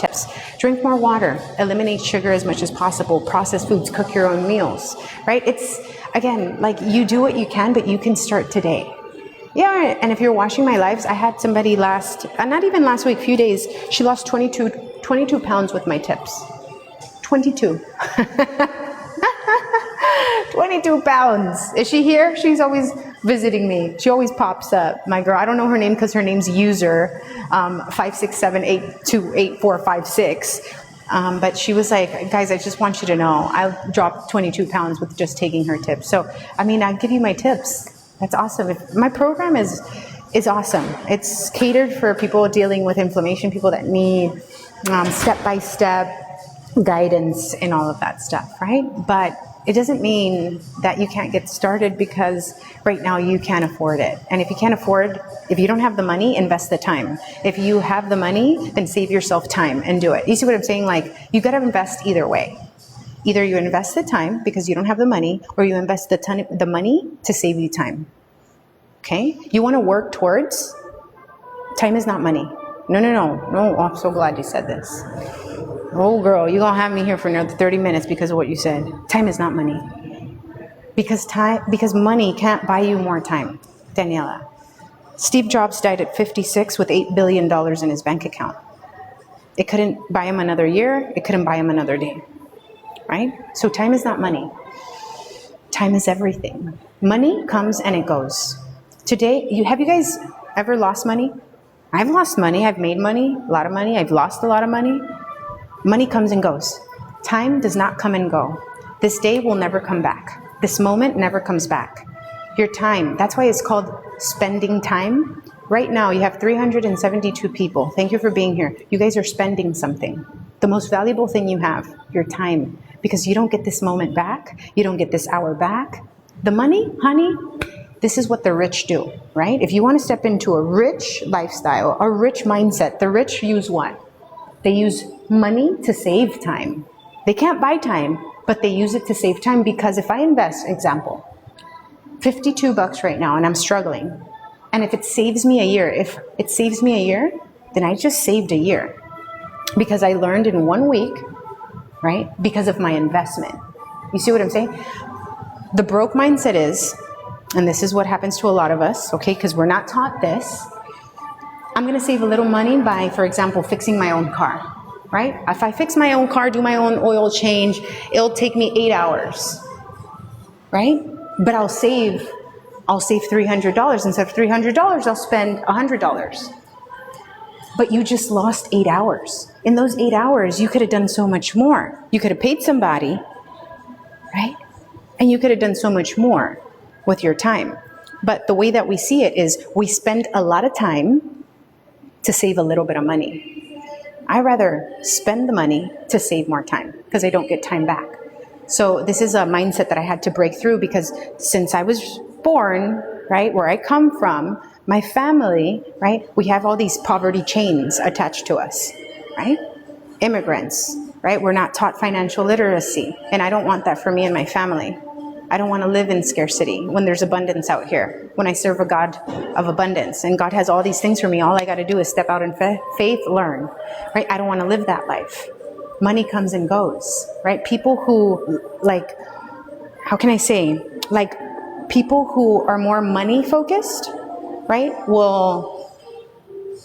tips. Drink more water, eliminate sugar as much as possible, processed foods, cook your own meals, right? It's, again, like you do what you can, but you can start today. Yeah, and if you're watching my lives, I had somebody not even last week, few days, she lost 22 pounds with my tips. 22. 22 pounds. Is she here? She's always visiting me. She always pops up. My girl, I don't know her name because her name's user 567828456. But she was like, guys, I just want you to know, I dropped 22 pounds with just taking her tips. So, I mean, I'll give you my tips. That's awesome. My program is awesome. It's catered for people dealing with inflammation, people that need step-by-step guidance and all of that stuff, right? But it doesn't mean that you can't get started because right now you can't afford it. And if you don't have the money, invest the time. If you have the money, then save yourself time and do it. You see what I'm saying? Like, you got to invest either way. Either you invest the time because you don't have the money, or you invest the money to save you time. Okay? You want to work towards, time is not money. No, I'm so glad you said this. Oh girl, you're going to have me here for another 30 minutes because of what you said. Time is not money. Because money can't buy you more time, Daniela. Steve Jobs died at 56 with $8 billion in his bank account. It couldn't buy him another year. It couldn't buy him another day. Right? So time is not money. Time is everything. Money comes and it goes. Today, have you guys ever lost money? I've lost money. I've made money, a lot of money. I've lost a lot of money. Money comes and goes. Time does not come and go. This day will never come back. This moment never comes back. Your time, that's why it's called spending time. Right now, you have 372 people. Thank you for being here. You guys are spending something. The most valuable thing you have, your time, because you don't get this moment back. You don't get this hour back. The money, honey, this is what the rich do, right? If you want to step into a rich lifestyle, a rich mindset, the rich use what? They use money to save time. They can't buy time, but they use it to save time, because if I invest, example, $52 right now and I'm struggling, and if it saves me a year, then I just saved a year. Because I learned in 1 week, right? Because of my investment. You see what I'm saying? The broke mindset is, and this is what happens to a lot of us, okay, because we're not taught this, I'm going to save a little money by, for example, fixing my own car, right? If I fix my own car, do my own oil change, it'll take me 8 hours, right? But I'll save $300. Instead of $300, I'll spend $100. But you just lost 8 hours. In those 8 hours, you could have done so much more. You could have paid somebody, right? And you could have done so much more with your time. But the way that we see it is we spend a lot of time to save a little bit of money. I rather spend the money to save more time because I don't get time back. So this is a mindset that I had to break through, because since I was born, right, where I come from, my family, right, we have all these poverty chains attached to us, right? Immigrants, right? We're not taught financial literacy, and I don't want that for me and my family. I don't want to live in scarcity when there's abundance out here, when I serve a God of abundance, and God has all these things for me. All I got to do is step out in faith, learn, right? I don't want to live that life. Money comes and goes, right? People who, like, how can I say, like, people who are more money focused, right, will,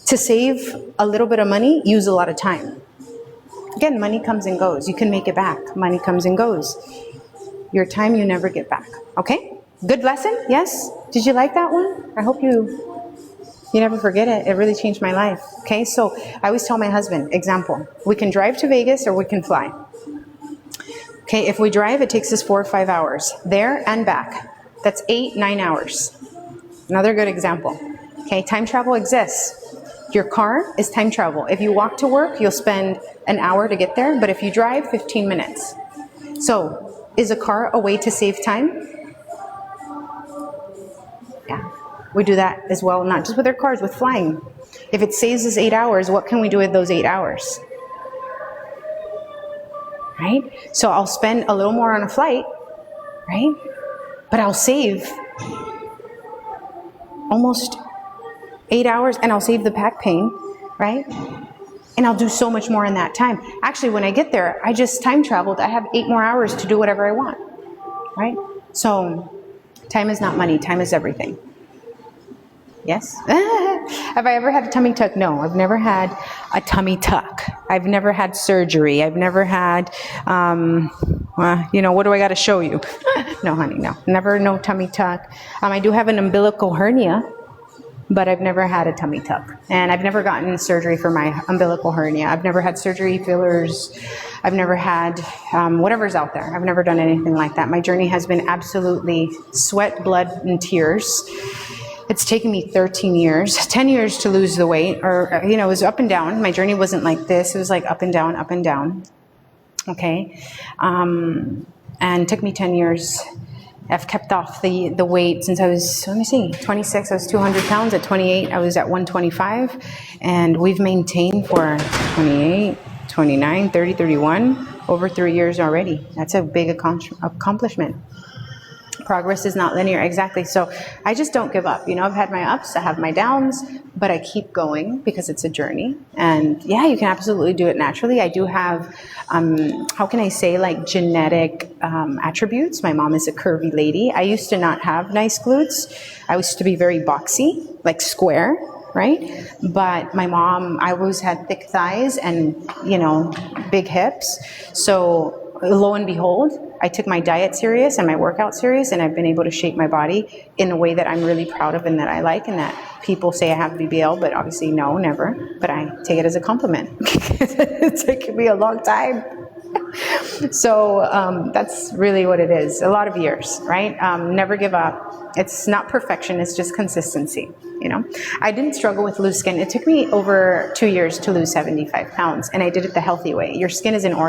to save a little bit of money, use a lot of time. Again, money comes and goes. You can make it back. Money comes and goes. Your time you never get back. Okay? Good lesson? Yes? Did you like that one? I hope you never forget it. It really changed my life. Okay? So I always tell my husband, example, we can drive to Vegas or we can fly. Okay? If we drive, it takes us 4 or 5 hours. There and back. That's 8, 9 hours. Another good example. Okay? Time travel exists. Your car is time travel. If you walk to work, you'll spend an hour to get there. But if you drive, 15 minutes. So, is a car a way to save time? Yeah, we do that as well, not just with our cars, with flying. If it saves us 8 hours, what can we do with those 8 hours? Right? So I'll spend a little more on a flight, right? But I'll save almost 8 hours, and I'll save the back pain, right? And I'll do so much more in that time. Actually, when I get there, I just time traveled. I have 8 more hours to do whatever I want, right? So time is not money. Time is everything. Yes? Have I ever had a tummy tuck? No, I've never had a tummy tuck. I've never had surgery. I've never had, what do I got to show you? No, honey, no. Never, no tummy tuck. I do have an umbilical hernia, but I've never had a tummy tuck. And I've never gotten surgery for my umbilical hernia. I've never had surgery, fillers. I've never had whatever's out there. I've never done anything like that. My journey has been absolutely sweat, blood, and tears. It's taken me 13 years, 10 years to lose the weight, or, it was up and down. My journey wasn't like this. It was like up and down, up and down. Okay. And it took me 10 years. I've kept off the weight since I was, 26, I was 200 pounds. At 28, I was at 125. And we've maintained for 28, 29, 30, 31, over 3 years already. That's a big accomplishment. Progress is not linear, exactly. So I just don't give up. I've had my ups, I have my downs, but I keep going because it's a journey. And yeah, you can absolutely do it naturally. I do have, like genetic attributes. My mom is a curvy lady. I used to not have nice glutes. I used to be very boxy, like square, right? But my mom, I always had thick thighs and, big hips. So lo and behold, I took my diet serious and my workout serious, and I've been able to shape my body in a way that I'm really proud of and that I like, and that people say I have BBL, but obviously no, never. But I take it as a compliment. It's taken me a long time. So that's really what it is. A lot of years, right? Never give up. It's not perfection. It's just consistency. I didn't struggle with loose skin. It took me over 2 years to lose 75 pounds, and I did it the healthy way. Your skin is an organ.